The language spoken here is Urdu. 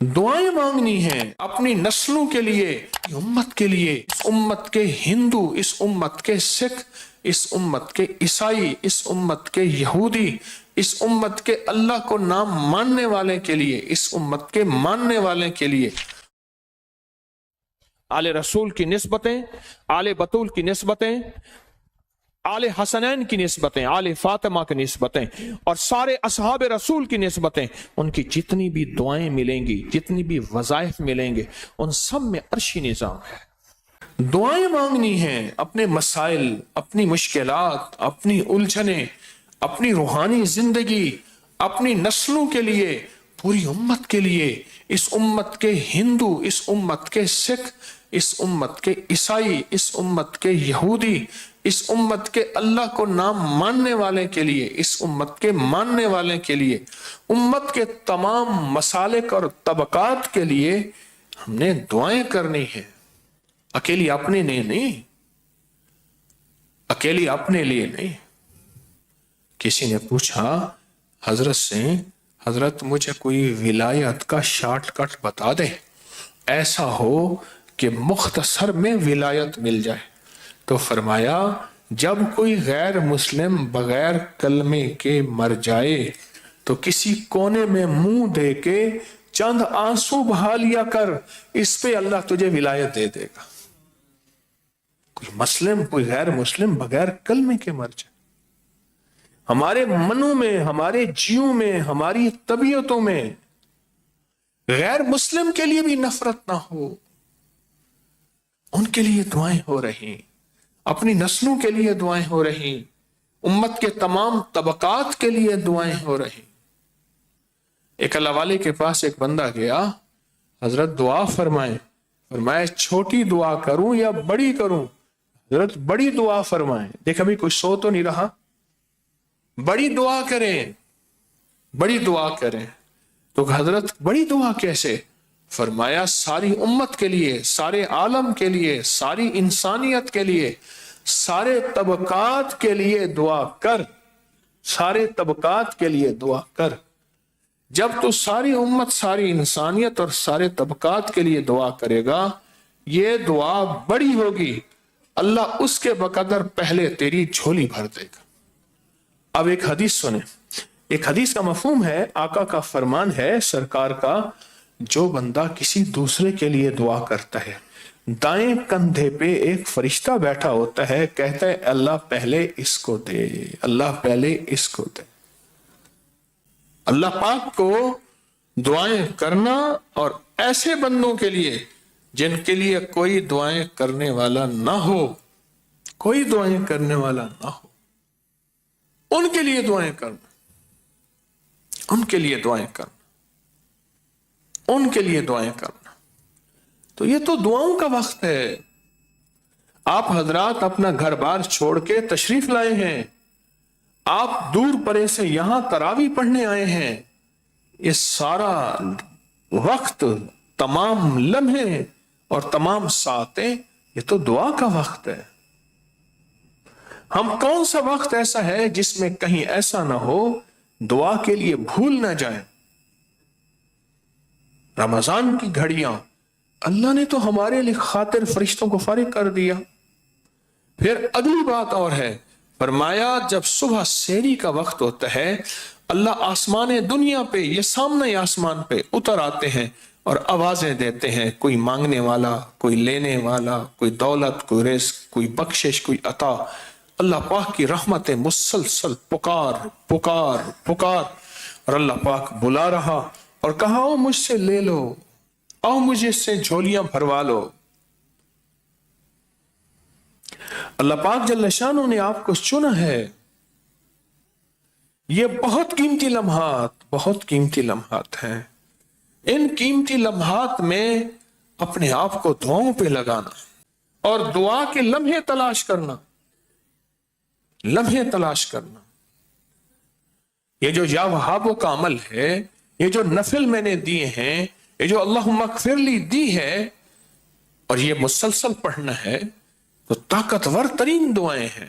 دعائیں مانگنی ہیں اپنی نسلوں کے لیے، امت کے لیے، اس امت کے ہندو، اس امت کے سکھ، اس امت کے عیسائی، اس امت کے یہودی، اس امت کے اللہ کو نام ماننے والے کے لیے، اس امت کے ماننے والے کے لیے۔ آل رسول کی نسبتیں، آل بطول کی نسبتیں، آل حسنین کی نسبتیں، آل فاطمہ کی نسبتیں، اور سارے اصحاب رسول کی نسبتیں، ان کی جتنی بھی دعائیں ملیں گی، جتنی بھی وظائف ملیں گے، ان سب میں عرشی نظام ہے۔ دعائیں مانگنی ہیں اپنے مسائل، اپنی مشکلات، اپنی الجھنیں، اپنی روحانی زندگی، اپنی نسلوں کے لیے، پوری امت کے لیے، اس امت کے ہندو، اس امت کے سکھ، اس امت کے عیسائی، اس امت کے یہودی، اس امت کے اللہ کو نام ماننے والے کے لیے، اس امت کے ماننے والے کے لیے، امت کے تمام مسالک اور طبقات کے لیے ہم نے دعائیں کرنی ہیں۔ اکیلی اپنے لیے نہیں، اکیلی اپنے لیے نہیں۔ کسی نے پوچھا حضرت سے، حضرت مجھے کوئی ولایت کا شارٹ کٹ بتا دے، ایسا ہو کہ مختصر میں ولایت مل جائے۔ تو فرمایا جب کوئی غیر مسلم بغیر کلمے کے مر جائے تو کسی کونے میں منہ دے کے چند آنسو بہا لیا کر، اس پہ اللہ تجھے ولایت دے دے گا۔ کوئی مسلم، کوئی غیر مسلم بغیر کلمے کے مر جائے، ہمارے منوں میں، ہمارے جیوں میں، ہماری طبیعتوں میں غیر مسلم کے لیے بھی نفرت نہ ہو، ان کے لیے دعائیں ہو رہی، اپنی نسلوں کے لیے دعائیں ہو رہی، امت کے تمام طبقات کے لیے دعائیں ہو رہی۔ ایک اللہ والے کے پاس ایک بندہ گیا، حضرت دعا فرمائیں۔ فرمایا چھوٹی دعا کروں یا بڑی کروں؟ حضرت بڑی دعا فرمائیں۔ دیکھ ابھی کوئی سو تو نہیں رہا، بڑی دعا کریں، بڑی دعا کریں۔ تو حضرت بڑی دعا کیسے؟ فرمایا ساری امت کے لیے، سارے عالم کے لیے، ساری انسانیت کے لیے، سارے طبقات کے لیے دعا کر، سارے طبقات کے لیے دعا کر۔ جب تو ساری امت، ساری انسانیت اور سارے طبقات کے لیے دعا کرے گا، یہ دعا بڑی ہوگی، اللہ اس کے بقدر پہلے تیری جھولی بھر دے گا۔ اب ایک حدیث سنیں، ایک حدیث کا مفہوم ہے، آقا کا فرمان ہے سرکار کا، جو بندہ کسی دوسرے کے لیے دعا کرتا ہے، دائیں کندھے پہ ایک فرشتہ بیٹھا ہوتا ہے، کہتا ہے اللہ پہلے اس کو دے، اللہ پہلے اس کو دے۔ اللہ پاک کو دعائیں کرنا، اور ایسے بندوں کے لیے جن کے لیے کوئی دعائیں کرنے والا نہ ہو، کوئی دعائیں کرنے والا نہ ہو، ان کے لیے دعائیں کرنا، ان کے لیے دعائیں کرنا، ان کے لیے دعائیں کرنا۔ تو یہ تو دعاؤں کا وقت ہے۔ آپ حضرات اپنا گھر بار چھوڑ کے تشریف لائے ہیں، آپ دور پرے سے یہاں تراویح پڑھنے آئے ہیں، یہ سارا وقت، تمام لمحے اور تمام ساعتیں، یہ تو دعا کا وقت ہے۔ ہم کون سا وقت ایسا ہے جس میں کہیں ایسا نہ ہو دعا کے لیے بھول نہ جائیں؟ رمضان کی گھڑیاں اللہ نے تو ہمارے لیے خاطر فرشتوں کو فارغ کر دیا۔ پھر اگلی بات اور ہے، فرمایا جب صبح سحری کا وقت ہوتا ہے، اللہ آسمان دنیا پہ، یہ سامنے آسمان پہ اتر آتے ہیں اور آوازیں دیتے ہیں، کوئی مانگنے والا، کوئی لینے والا، کوئی دولت، کوئی رزق، کوئی بخشش، کوئی عطا۔ اللہ پاک کی رحمتیں مسلسل پکار پکار پکار، اور اللہ پاک بلا رہا اور کہا آؤ مجھ سے لے لو، آؤ مجھے سے جھولیاں بھروا لو۔ اللہ پاک جل شانہ نے آپ کو چنا ہے۔ یہ بہت قیمتی لمحات، بہت قیمتی لمحات ہیں۔ ان قیمتی لمحات میں اپنے آپ کو دعاؤں پہ لگانا اور دعا کے لمحے تلاش کرنا، لمحے تلاش کرنا۔ یہ جو یا وہابوں کا عمل ہے، یہ جو نفل میں نے دیے ہیں، یہ جو اللہم اغفر لی دی ہے، اور یہ مسلسل پڑھنا ہے، تو طاقتور ترین دعائیں ہیں۔